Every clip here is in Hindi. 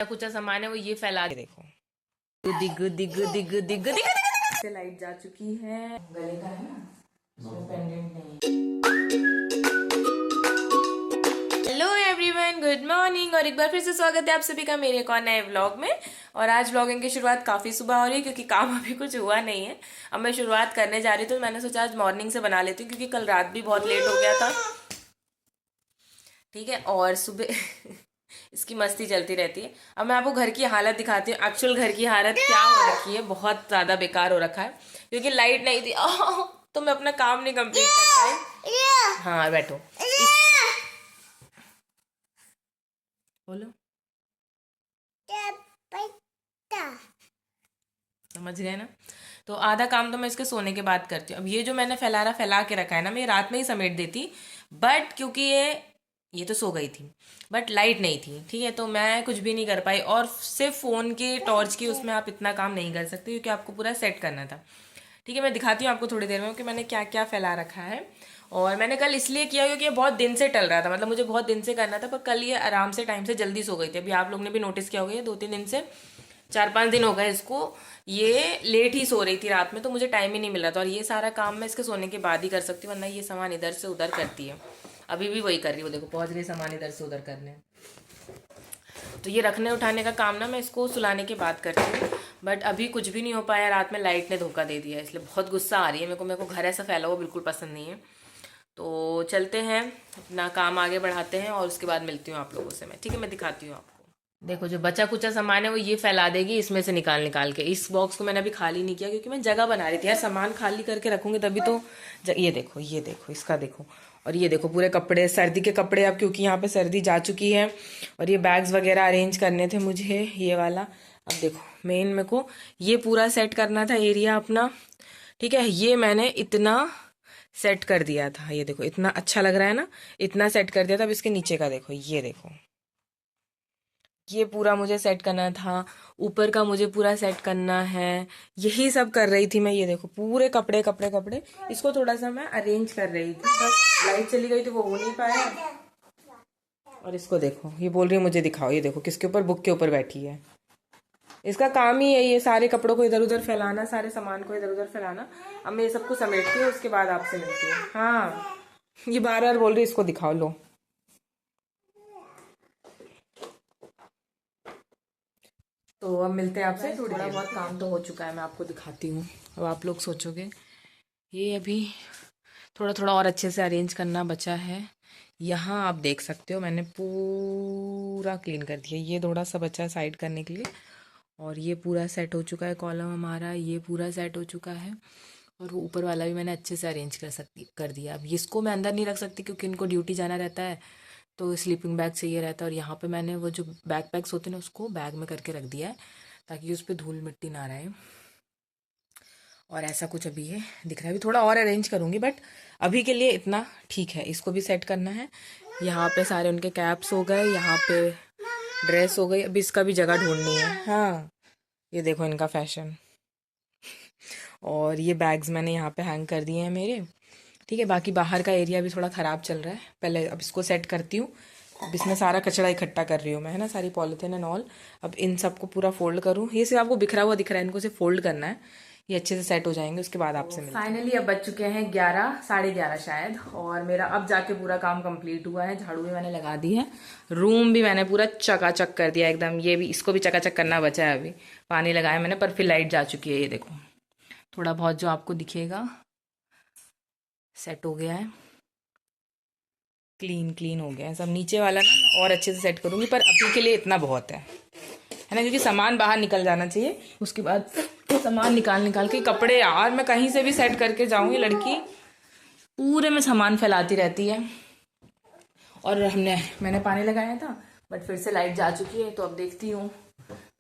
कुछ सामान है वो ये फैला के देखो। गुदी गुदी गुदी गुदी गुदी से लाइट जा चुकी है। गले का है ना, इसमें पेंडेंट नहीं। हेलो एवरीवन, गुड मॉर्निंग और एक बार फिर से स्वागत है आप सभी का मेरे एक और नए व्लॉग में। और आज व्लॉगिंग की शुरुआत काफी सुबह हो रही है क्योंकि काम अभी कुछ हुआ नहीं है। अब मैं शुरुआत करने जा रही थी तो मैंने सोचा आज मॉर्निंग से बना लेती हूँ क्योंकि कल रात भी बहुत लेट हो गया था। ठीक है, और सुबह इसकी मस्ती चलती रहती है। अब मैं आपको घर की हालत दिखाती हूँ। एक्चुअल घर की हालत क्या हो रखी है, बहुत ज्यादा बेकार हो रखा है क्योंकि लाइट नहीं थी। तो मैं अपना काम नहीं कंप्लीट कर पाई। हाँ बैठो, बोलो। समझ गए ना। तो आधा काम तो मैं इसके सोने के बाद करती हूँ। अब ये जो मैंने फैला के रखा है ना, मैं रात में ही समेट देती, बट क्योंकि ये तो सो गई थी बट लाइट नहीं थी, ठीक है, तो मैं कुछ भी नहीं कर पाई। और सिर्फ फ़ोन के टॉर्च की उसमें आप इतना काम नहीं कर सकते क्योंकि आपको पूरा सेट करना था। ठीक है, मैं दिखाती हूँ आपको थोड़ी देर में कि मैंने क्या क्या फैला रखा है। और मैंने कल इसलिए किया क्योंकि ये बहुत दिन से टल रहा था, मतलब मुझे बहुत दिन से करना था, पर कल ये आराम से टाइम से जल्दी सो गई थी। अभी आप लोग ने भी नोटिस किया होगा, 2-3 दिन से, 4-5 दिन हो गए इसको, ये लेट ही सो रही थी रात में, तो मुझे टाइम ही नहीं मिल रहा था। और ये सारा काम मैं इसके सोने के बाद ही कर सकती हूँ, वरना ये सामान इधर से उधर करती है। अभी भी वही कर रही हूँ, देखो पहुँच गई सामान इधर से उधर करने। तो ये रखने उठाने का काम ना मैं इसको सुलाने के बाद करती हूँ, बट अभी कुछ भी नहीं हो पाया। रात में लाइट ने धोखा दे दिया, इसलिए बहुत गुस्सा आ रही है मेरे को घर ऐसा फैला हुआ बिल्कुल पसंद नहीं है। तो चलते हैं, अपना काम आगे बढ़ाते हैं और उसके बाद मिलती हूँ आप लोगों से मैं। ठीक है, मैं दिखाती हूँ आपको। देखो जो बचा कुचा सामान है वो ये फैला देगी इसमें से निकाल निकाल के। इस बॉक्स को मैंने अभी खाली नहीं किया क्योंकि मैं जगह बना रही थी यार। सामान खाली करके रखूंगी तभी तो ये देखो, ये देखो, इसका देखो। और ये देखो पूरे कपड़े, सर्दी के कपड़े, अब क्योंकि यहाँ पे सर्दी जा चुकी है। और ये बैग्स वगैरह अरेंज करने थे मुझे, ये वाला। अब देखो मेन मेरे को ये पूरा सेट करना था एरिया अपना। ठीक है, ये मैंने इतना सेट कर दिया था, ये देखो इतना अच्छा लग रहा है ना, इतना सेट कर दिया था। अब इसके नीचे का देखो, ये देखो, ये पूरा मुझे सेट करना था। ऊपर का मुझे पूरा सेट करना है। यही सब कर रही थी मैं। ये देखो पूरे कपड़े कपड़े कपड़े, इसको थोड़ा सा मैं अरेंज कर रही थी, बस लाइट चली गई तो वो हो नहीं पाया। और इसको देखो, ये बोल रही है मुझे दिखाओ, ये देखो किसके ऊपर, बुक के ऊपर बैठी है। इसका काम ही है ये सारे कपड़ों को इधर उधर फैलाना, सारे सामान को इधर उधर फैलाना। अब मैं ये सबको समेटती हूँ, उसके बाद आपसे मिलती हूँ। हाँ, ये बार बार बोल रही है इसको दिखाओ, लो। तो अब मिलते हैं आपसे। थोड़ा बहुत काम तो हो चुका है, मैं आपको दिखाती हूँ। अब आप लोग सोचोगे ये अभी थोड़ा थोड़ा और अच्छे से अरेंज करना बचा है। यहाँ आप देख सकते हो मैंने पूरा क्लीन कर दिया, ये थोड़ा सा बचा है साइड करने के लिए। और ये पूरा सेट हो चुका है कॉलम हमारा, ये पूरा सेट हो चुका है। और वो ऊपर वाला भी मैंने अच्छे से अरेंज कर दिया। अब इसको मैं अंदर नहीं रख सकती क्योंकि इनको ड्यूटी जाना रहता है, तो स्लीपिंग बैग चाहिए रहता है। और यहाँ पे मैंने वो जो बैकपैक्स होते हैं ना, उसको बैग में करके रख दिया है ताकि उस पर धूल मिट्टी ना रहे। और ऐसा कुछ अभी ये दिख रहा है, अभी थोड़ा और अरेंज करूँगी, बट अभी के लिए इतना ठीक है। इसको भी सेट करना है। यहाँ पे सारे उनके कैप्स हो गए, यहाँ पे ड्रेस हो गई, अभी इसका भी जगह ढूंढनी है। हाँ, ये देखो इनका फैशन। और ये बैग्स मैंने यहाँ पे हैंग कर दिए हैं मेरे। ठीक है, बाकी बाहर का एरिया भी थोड़ा ख़राब चल रहा है, पहले अब इसको सेट करती हूँ। अब इसमें सारा कचरा इकट्ठा कर रही हूँ मैं, है ना, सारी पॉलिथीन एंड ऑल। अब इन सबको पूरा फोल्ड करूँ। ये सिर्फ आपको बिखरा हुआ दिख रहा है, इनको सिर्फ फोल्ड करना है, ये अच्छे से सेट हो जाएंगे, उसके बाद आपसे मिलते हैं। फाइनली अब बज चुके हैं 11, 11:30 शायद, और मेरा अब जाके पूरा काम कंप्लीट हुआ है। झाड़ू भी मैंने लगा दी है, रूम भी मैंने पूरा चकाचक कर दिया एकदम। ये भी, इसको भी चकाचक करना बचा है, अभी पानी लगाया मैंने, पर फिर लाइट जा चुकी है। ये देखो थोड़ा बहुत जो आपको दिखेगा सेट हो गया है, क्लीन क्लीन हो गया है सब। नीचे वाला ना और अच्छे से सेट करूँगी, पर अभी के लिए इतना बहुत है ना, क्योंकि सामान बाहर निकल जाना चाहिए। उसके बाद सामान निकाल निकाल के कपड़े, यार मैं कहीं से भी सेट करके जाऊँगी, लड़की पूरे में सामान फैलाती रहती है। और मैंने पानी लगाया था, बट फिर से लाइट जा चुकी है, तो अब देखती हूँ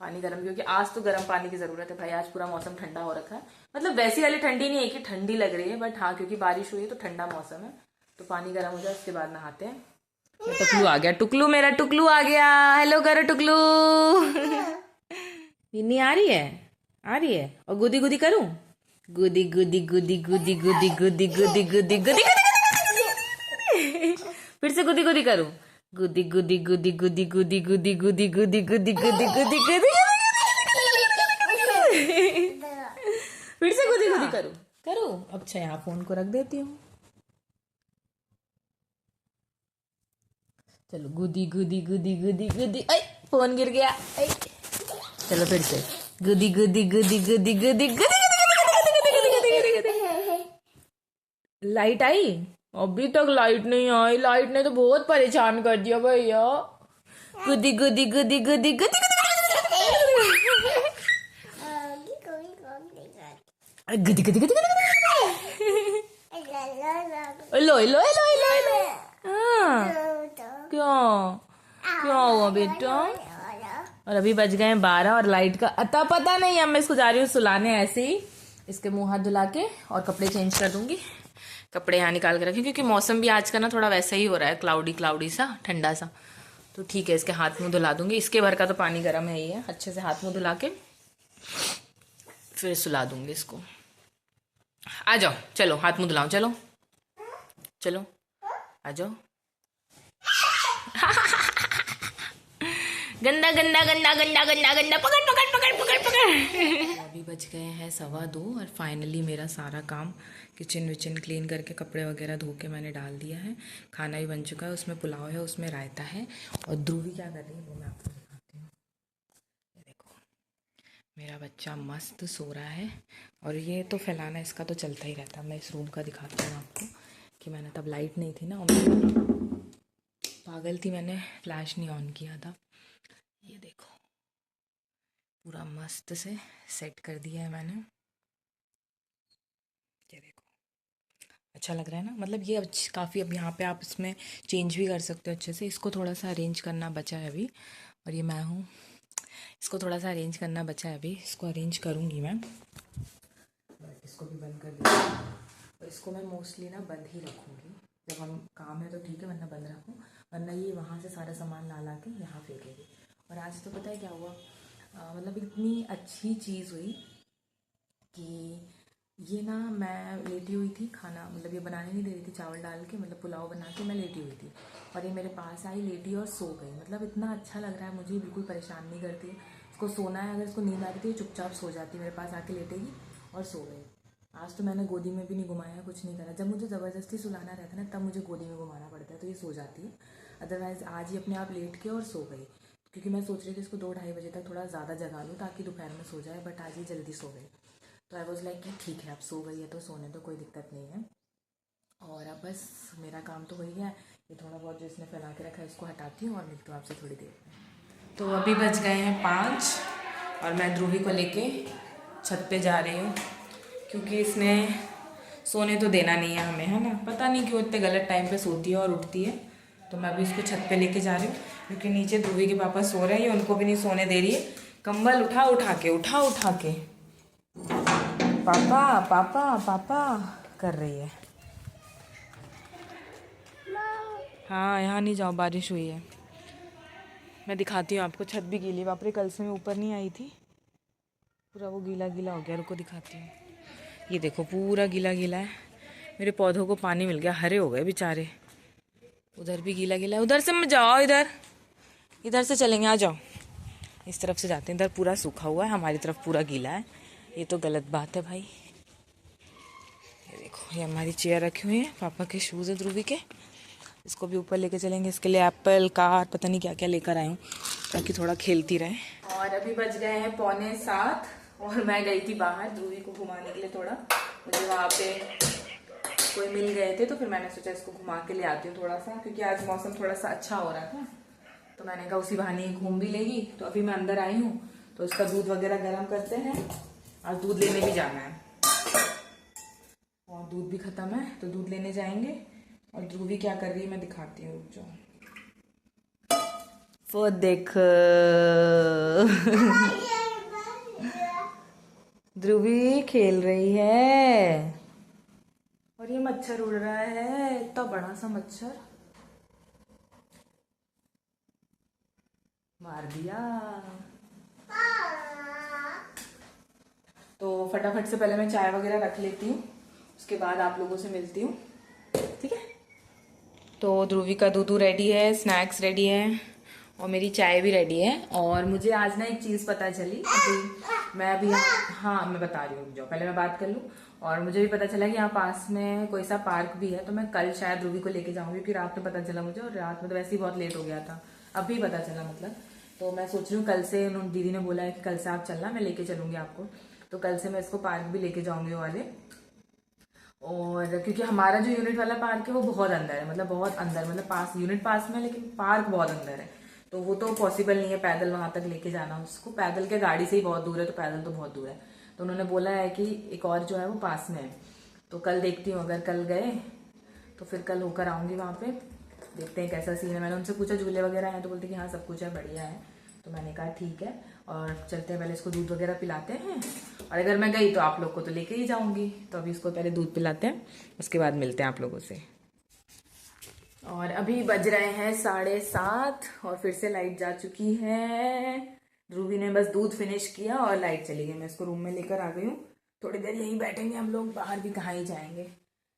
पानी गर्म, क्योंकि आज तो गर्म पानी की ज़रूरत है भाई। आज पूरा मौसम ठंडा हो रखा है, मतलब वैसी वाली ठंडी नहीं है कि ठंडी लग रही है, बट हाँ क्योंकि बारिश हुई है तो ठंडा मौसम है, तो पानी गर्म हो जाए उसके बाद नहाते हैं। टुकलू आ गया, टुकलू, मेरा टुकलू आ गया। हेलो करो टुकलू। निन्नी आ रही है, आ रही है। और गुदी गुदी करूं, गुदी गुदी गुदी गुदी गुदी गुदी गुदी गुदी गुदी, फिर से गुदी गुदी करूं, गुदी गुदी गुदी गुदी गुदी गुदी गुदी गुदी गुदी गुदी गुदी गुदी। फिर से गुदी गुदी करूं करूं। अच्छा यहाँ फोन को रख देती हूँ। चलो गुदी गुदी गुदी गुदी गुदी। ऐ फोन गिर गया। ऐ चलो फिर से गुदी गुदी गुदी गुदी गुदी गुदी। लाइट आई? अभी तक लाइट नहीं आई। लाइट ने तो बहुत परेशान कर दिया भैया। गुदी गुदी गुदी गुदी गुदी गुदी गुदी गुदी। लो लो लो लो लो। हाँ क्यों क्यों हुआ बेटा? और अभी बज गए 12 और लाइट का अता पता नहीं। अब मैं इसको जा रही हूँ सुलाने ऐसे ही। इसके मुंह हाथ धुला के और कपड़े चेंज कर दूंगी। कपड़े यहाँ निकाल के रखें क्योंकि मौसम भी आज का ना थोड़ा वैसा ही हो रहा है, क्लाउडी क्लाउडी सा, ठंडा सा। तो ठीक है, इसके हाथ मुंह धुला दूंगी। इसके भर का तो पानी गर्म है ही है। अच्छे से हाथ मुंह धुला के फिर सुला दूंगी इसको। आ जाओ, चलो हाथ मुंह धुलाओ, चलो चलो आ जाओ। गंदा गंदा गंदा गंदा गंदा गंदा। पकड़ पकड़ पकड़ पकड़ पकड़। अभी बज गए हैं 2:15 और फाइनली मेरा सारा काम किचन विचन क्लीन करके कपड़े वगैरह धो के मैंने डाल दिया है। खाना भी बन चुका है, उसमें पुलाव है, उसमें रायता है। और ध्रुवी क्या कर रही है वो मैं आपको दिखाती हूँ। ये देखो मेरा बच्चा मस्त सो रहा है। और ये तो फैलाना इसका तो चलता ही रहता है। मैं इस रूम का दिखाती हूँ आपको कि मैंने तब लाइट नहीं थी ना और पागल थी, मैंने फ्लैश नहीं ऑन किया था। ये देखो पूरा मस्त से सेट कर दिया है मैंने। ये देखो अच्छा लग रहा है ना। मतलब ये काफ़ी, अब यहाँ पे आप इसमें चेंज भी कर सकते हो अच्छे से। इसको थोड़ा सा अरेंज करना बचा है अभी। और ये मैं हूँ, इसको थोड़ा सा अरेंज करना बचा है अभी। इसको अरेंज करूँगी मैं। इसको भी बंद कर दूँगी और इसको मैं मोस्टली ना बंद ही रखूँगी। जब हम काम है तो ठीक है, वरना बंद रखूँ, वरना ये वहाँ से सारा सामान ला के यहाँ फेंकेगी। और आज तो पता है क्या हुआ, मतलब इतनी अच्छी चीज़ हुई कि ये ना मैं लेटी हुई थी, खाना मतलब ये बनाने नहीं दे रही थी, चावल डाल के मतलब पुलाव बना के मैं लेटी हुई थी और ये मेरे पास आई, लेटी और सो गई। मतलब इतना अच्छा लग रहा है मुझे, बिल्कुल परेशान नहीं करती। इसको सोना है, अगर इसको नींद आ रही थी चुपचाप सो जाती, मेरे पास आके लेटेगी और सो गई। आज तो मैंने गोदी में भी नहीं घुमाया, कुछ नहीं करा। जब मुझे ज़बरदस्ती सुलाना रहता है ना तब मुझे गोदी में घुमाना पड़ता है, तो ये सो जाती है। अदरवाइज़ आज ही अपने आप लेट के और सो गई। क्योंकि मैं सोच रही थी इसको 2-2:30 बजे तक थोड़ा ज़्यादा जगा लूँ ताकि दोपहर में सो जाए, बट आज ही जल्दी सो गई। तो आई वॉज लाइक कि ठीक है अब सो गई है तो सोने तो कोई दिक्कत नहीं है। और अब बस मेरा काम तो हो ही गया है। ये थोड़ा बहुत जो इसने फैला के रखा है इसको हटाती हूँ और मिलती हूँ आपसे थोड़ी देर में। तो अभी बज गए हैं 5 और मैं ध्रुवी को लेके छत पे जा रही हूँ क्योंकि इसने सोने तो देना नहीं है हमें, है ना। पता नहीं क्यों इतने गलत टाइम पे सोती है और उठती है। तो मैं अभी इसको छत पे लेके जा रही हूँ क्योंकि नीचे ध्रुवी के पापा सो रहे हैं, ये उनको भी नहीं सोने दे रही है। कंबल उठा उठा के पापा पापा पापा कर रही है। हाँ यहाँ नहीं जाओ, बारिश हुई है। मैं दिखाती हूँ आपको, छत भी गीली। बाप रे, कल से मैं ऊपर नहीं आई थी, पूरा वो गीला गीला हो गया। रुको दिखाती हूँ। ये देखो पूरा गीला गीला है। मेरे पौधों को पानी मिल गया, हरे हो गए बेचारे। उधर भी गीला गीला है। उधर से मत जाओ, इधर से चलेंगे, आ जाओ। इस तरफ से जाते हैं। इधर पूरा सूखा हुआ है, हमारी तरफ पूरा गीला है। ये तो गलत बात है भाई। ये देखो ये हमारी चेयर रखी हुई है, पापा के शूज़ है ध्रुवी के। इसको भी ऊपर लेके चलेंगे। इसके लिए एप्पल, कार, पता नहीं क्या क्या लेकर आए हूँ ताकि थोड़ा खेलती रहे। और अभी बज गए हैं 6:45 और मैं गई थी बाहर ध्रुवी को घुमाने के लिए। थोड़ा मुझे वहाँ पे कोई मिल गए थे तो फिर मैंने सोचा इसको घुमा के ले आती हूँ थोड़ा सा, क्योंकि आज मौसम थोड़ा सा अच्छा हो रहा था। तो मैंने कहा उसी बहाने घूम भी लेगी। तो अभी मैं अंदर आई हूँ तो इसका दूध वगैरह गर्म करते हैं। आज दूध लेने भी जाना है और दूध भी ख़त्म है तो दूध लेने जाएंगे। और ध्रुवी क्या कर रही है मैं दिखाती हूँ, रुक जाओ। वो देख ध्रुवी खेल रही है और ये मच्छर उड़ रहा है, इतना बड़ा सा मच्छर मार दिया। तो फटाफट से पहले मैं चाय वगैरह रख लेती हूँ, उसके बाद आप लोगों से मिलती हूँ, ठीक है। तो ध्रुवी का दूध रेडी है, स्नैक्स रेडी है और मेरी चाय भी रेडी है। और मुझे आज ना एक चीज़ पता चली, अभी मैं अभी हाँ मैं बता रही हूँ, जो पहले मैं बात कर लूँ। और मुझे भी पता चला कि यहाँ पास में कोई सा पार्क भी है, तो मैं कल शायद ध्रुवी को लेके जाऊँगी, क्योंकि रात में पता चला मुझे, और रात में तो वैसे ही बहुत लेट हो गया था, अभी पता चला मतलब। तो मैं सोच रही हूँ कल से, उन्होंने दीदी ने बोला है कि कल से आप चलना, मैं लेके चलूँगी आपको। तो कल से मैं इसको पार्क भी लेके जाऊँगी वाले। और क्योंकि हमारा जो यूनिट वाला पार्क है वो बहुत अंदर है, मतलब बहुत अंदर, मतलब पास यूनिट पास में, लेकिन पार्क बहुत अंदर है। तो वो तो पॉसिबल नहीं है पैदल वहां तक लेके जाना उसको, पैदल के गाड़ी से ही बहुत दूर है, तो पैदल तो बहुत दूर है। तो उन्होंने बोला है कि एक और जो है वो पास में है। तो कल देखती हूँ, अगर कल गए तो फिर कल होकर आऊंगी वहां पे, देखते हैं कैसा सीन है। मैंने उनसे पूछा झूले वगैरह हैं, तो बोलते कि हाँ सब कुछ है, बढ़िया है। तो मैंने कहा ठीक है, और चलते हैं, पहले इसको दूध वगैरह पिलाते हैं। और अगर मैं गई तो आप लोग को तो लेके ही जाऊंगी। तो अभी इसको पहले दूध पिलाते हैं, उसके बाद मिलते हैं आप लोगों से। और अभी बज रहे हैं 7:30 और फिर से लाइट जा चुकी है। ध्रुवी ने बस दूध फिनिश किया और लाइट चली गई। मैं इसको रूम में लेकर आ गई हूँ, थोड़ी देर यहीं बैठेंगे हम लोग, बाहर भी कहाँ ही जाएंगे।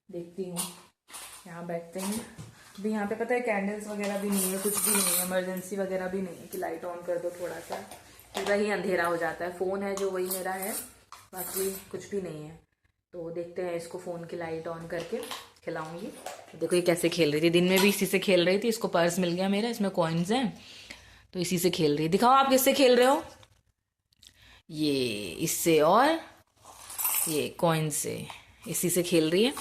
देखती हूँ, यहाँ बैठते हैं। अभी यहाँ पे पता है कैंडल्स वगैरह भी नहीं है, कुछ भी नहीं है, इमरजेंसी वगैरह भी नहीं है कि लाइट ऑन कर दो थोड़ा सा, पूरा ही अंधेरा हो जाता है। फ़ोन है जो वही मेरा है, बाकी कुछ भी नहीं है। तो देखते हैं, इसको फ़ोन की लाइट ऑन करके खिलाऊंगी। देखो ये कैसे खेल रही थी, दिन में भी इसी से खेल रही थी। इसको पर्स मिल गया मेरा, इसमें कॉइन्स हैं, तो इसी से खेल रही है। दिखाओ आप किससे खेल रहे हो। ये इससे, और ये कॉइन से, इसी से खेल रही है।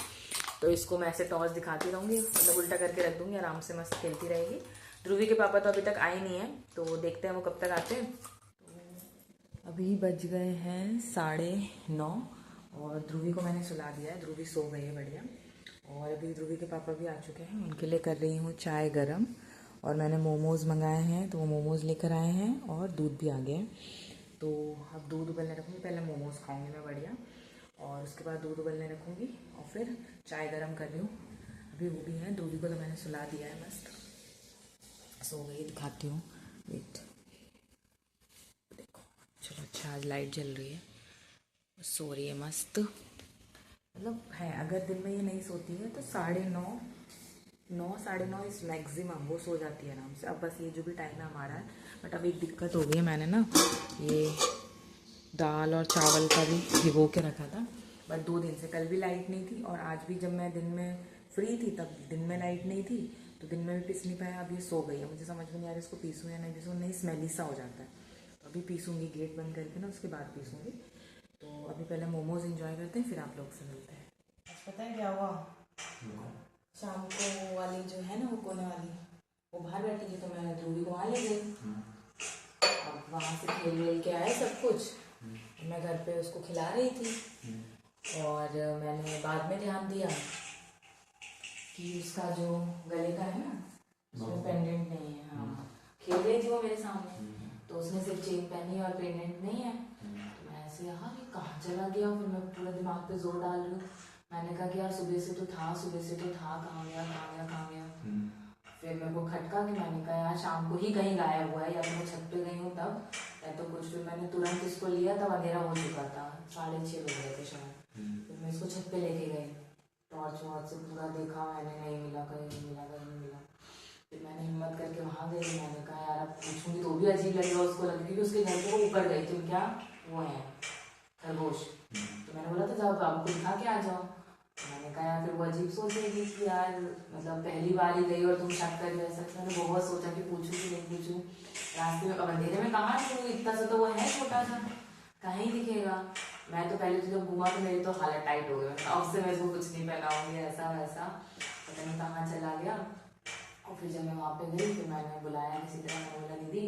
तो इसको मैं ऐसे टॉस दिखाती रहूंगी, मतलब उल्टा करके रख दूंगी, आराम से मस्त खेलती रहेगी। ध्रुवी के पापा तो अभी तक आए नहीं है, तो देखते हैं वो कब तक आते हैं। तो अभी बज गए हैं 9:30 और ध्रुवी को मैंने सुला दिया है, ध्रुवी सो गई है बढ़िया। और अभी ध्रुवी के पापा भी आ चुके हैं, उनके लिए कर रही हूँ चाय गरम। और मैंने मोमोज़ मंगाए हैं, तो वो मोमोज़ लेकर आए हैं, और दूध भी आ गया है। तो अब दूध उबलने रखूँगी, पहले मोमोज़ खाऊंगी मैं बढ़िया, और उसके बाद दूध उबलने रखूँगी, और फिर चाय गरम कर रही हूँ। अभी वो भी है, दूधी को तो मैंने सुला दिया है, मस्त सो गई। दिखाती हूँ, वेट, देखो। चलो अच्छा, आज लाइट जल रही है, सो रही है मस्त, मतलब है। अगर दिन में ये नहीं सोती है तो 9:30 9:30 इस मैक्सिमम वो सो जाती है आराम से। अब बस ये जो भी टाइम है हमारा है, बट अब एक दिक्कत हो गई है, मैंने ना ये दाल और चावल का भी भिगो के रखा था, बट 2 दिन से, कल भी लाइट नहीं थी और आज भी जब मैं दिन में फ्री थी तब दिन में लाइट नहीं थी, तो दिन में भी पीस नहीं पाया। अब ये सो गई है, मुझे समझ में नहीं आ रहा इसको पीसूँ या नहीं पीसूँ, नहीं स्मेली सा हो जाता है। तो अभी पीसूँगी, गेट बंद करके ना, उसके बाद पीसूँगी। तो अभी पहले मोमोज इंजॉय करते हैं, फिर आप लोग से मिलते हैं। पता है क्या हुआ, शाम को वाली जो है ना वो कोने वाली, वो बाहर बैठी थी, तो मैं ध्रुवी को वहाँ ले गई। अब वहाँ से खेल के आए सब कुछ, मैं घर पे उसको खिला रही थी। और मैंने बाद में ध्यान दिया कि उसका जो गले का है ना, उसमें पेंडेंट नहीं है। हाँ, खेल रही थी वो मेरे सामने, तो उसने सिर्फ चेन पहनी और पेंडेंट नहीं है। तो मैं ऐसे, हाँ ये कहाँ चला गया, फिर मैं पूरा दिमाग पे जोर डाल रही हूँ। मैंने कहा कि यार सुबह से तो था, कहाँ गया। फिर मेरे को खटका कि मैंने कहा यार शाम को ही कहीं गायब हुआ है, या तो मैं छत पे गई हूँ तब, या तो कुछ। फिर मैंने तुरंत इसको लिया, तब अंधेरा हो चुका था, 6:30 बज गए थे शायद। फिर मैं इसको छत पे लेके गई, टॉर्च वॉर्च से पूरा देखा मैंने, नहीं मिला, कहीं नहीं मिला। फिर मैंने हिम्मत करके वहाँ गई, मैंने कहा यार अब पूछूंगी तो भी अजीब लगेगा उसको, लगे क्योंकि उसके घर के ऊपर गई थी, क्या वो है खरगोश। तो मैंने बोला था जाओ बाबू को दिखा के आ जाओ। मैंने कहा यार फिर वो अजीब सोचेगी कि यार मतलब पहली बार ही गई और तुम शक कर रहे हो। मैंने बहुत सोचा कि पूछूं कि नहीं पूछूं, रास्ते में अंधेरे में कहाँ छूँ, इतना सा तो वो है छोटा सा, कहीं दिखेगा। मैं तो पहले तो जब घुमा तो मेरी तो हालत टाइट हो गई, अब से मैं इसको कुछ नहीं पहनाऊंगी, ऐसा वैसा, पता नहीं कहाँ चला गया। और फिर जब मैं वहाँ पे गई तो मैंने बुलाया किसी तरह, मैंने बोला दीदी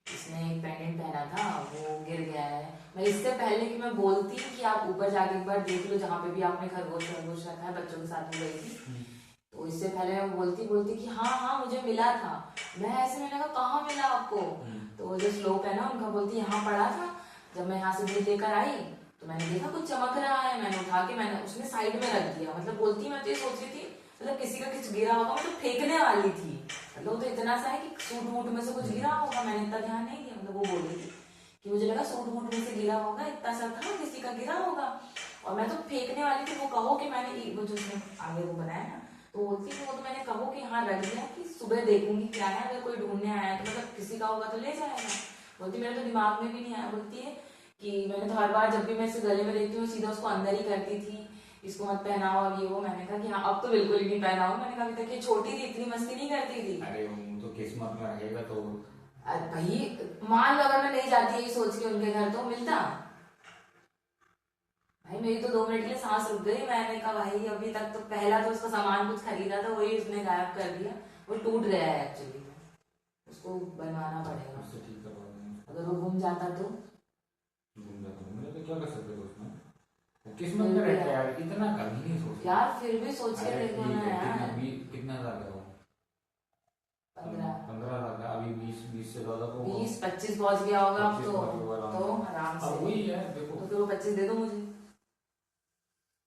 इसने एक पेंडेंट पहना था वो गिर गया है। मैं इससे पहले कि मैं बोलती कि आप ऊपर जाके एक बार देख लो जहाँ पे भी आपने खरगोश रखा है, बच्चों के साथ में गई थी, तो इससे पहले मैं बोलती कि हाँ मुझे मिला था। मैं ऐसे, मैंने कहा कहाँ मिला आपको, तो वो जो स्लोप है ना उनका, बोलती यहाँ पड़ा था। जब मैं यहाँ से दूध लेकर आई तो मैंने देखा कुछ चमक रहा है, मैंने उठा के मैंने उसने साइड में रख दिया। मतलब बोलती, मैं तो ये सोच रही थी मतलब किसी का कुछ गिरा होगा, मतलब फेंकने वाली थी, मतलब तो इतना सा है कि सूट वूट में से कुछ गिरा होगा, मैंने इतना ध्यान नहीं दिया। मतलब वो बोल रही थी कि मुझे लगा सूट वूट में से गिरा होगा, इतना सा था, किसी का गिरा होगा। और मैं तो फेंकने वाली थी, वो कहो कि मैंने वो जो उसने आगे वो बनाया ना, तो बोलती है वो तो मैंने कहो कि हाँ रख दिया कि सुबह देखूंगी क्या है, अगर कोई ढूंढने आया तो मतलब किसी का होगा तो ले जाएगा। बोलती मेरे तो दिमाग में भी नहीं आया। बोलती है कि मैंने तो हर बार जब भी मैं इसे गले में देखती हूँ सीधा उसको अंदर ही करती थी, इसको मत पहनाओ अब ये वो। मैंने कहा कि हाँ अब तो बिल्कुल ही नहीं पहनाओ। मैंने कहा अभी तक ये छोटी थी इतनी मस्ती नहीं करती थी। अरे वो तो किस्मत में रहेगा तो। अरे भाई मान लो अगर मैं नहीं जाती यही सोच के उनके घर तो मिलता। भाई मेरी तो 2 मिनट के लिए सांस रुक गई। मैंने कहा भाई अभी तक तो पहला तो उसका सामान कुछ खरीदा था वही उसने गायब कर दिया, वो टूट गया है एक्चुअली, उसको बनवाना पड़ेगा। उससे ठीक करवा देंगे। अगर वो गुम जाता तो घूम जाता हूँ मैं तो क्या कर सकते थे उसमें। वो किस्मत में रहता है यार, इतना कभी नहीं सोचता यार फिर भी सोच के अरे देखो ठीक ना है, यार। कितना ज्यादा हो 15 15 लाख है, अभी 20 से ज्यादा तो 20-25 पहुंच गया होगा अब 25 पहुंच गया आराम तो से। आराम अब से। वही है देखो, तो फिर वो 25 दे दो मुझे।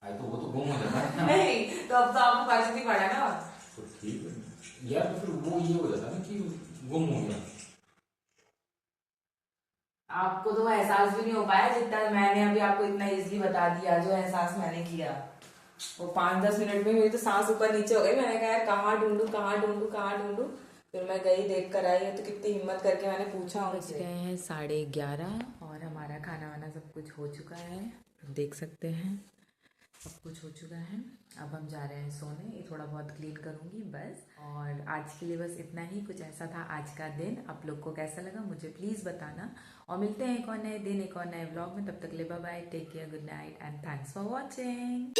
भाई तो वो तो गुम हो जाता है ना। नहीं तो अब तो आपको फर्क नहीं पड़ा ना। तो ठीक है यार, तो फिर वो ये हो जाता है ना कि गुम हो गया। आपको तो वो एहसास भी नहीं हो पाया जितना मैंने अभी आपको इतना इजीली बता दिया। जो एहसास मैंने किया वो 5-10 मिनट में मेरी तो सांस ऊपर नीचे हो गई। मैंने कहा यार कहाँ ढूंढूं कहाँ ढूंढूं कहाँ ढूंढूं। फिर मैं गई देख कर आई है तो कितनी हिम्मत करके मैंने पूछा उनसे। गए हैं 11:30 और हमारा खाना वाना सब कुछ हो चुका है, देख सकते हैं सब कुछ हो चुका है। अब हम जा रहे हैं सोने। ये थोड़ा बहुत क्लीन करूँगी बस। और आज के लिए बस इतना ही, कुछ ऐसा था आज का दिन। आप लोग को कैसा लगा मुझे प्लीज़ बताना, और मिलते हैं एक और नए दिन एक और नए व्लॉग में। तब तक ले bye bye, take care, good night and thanks for watching.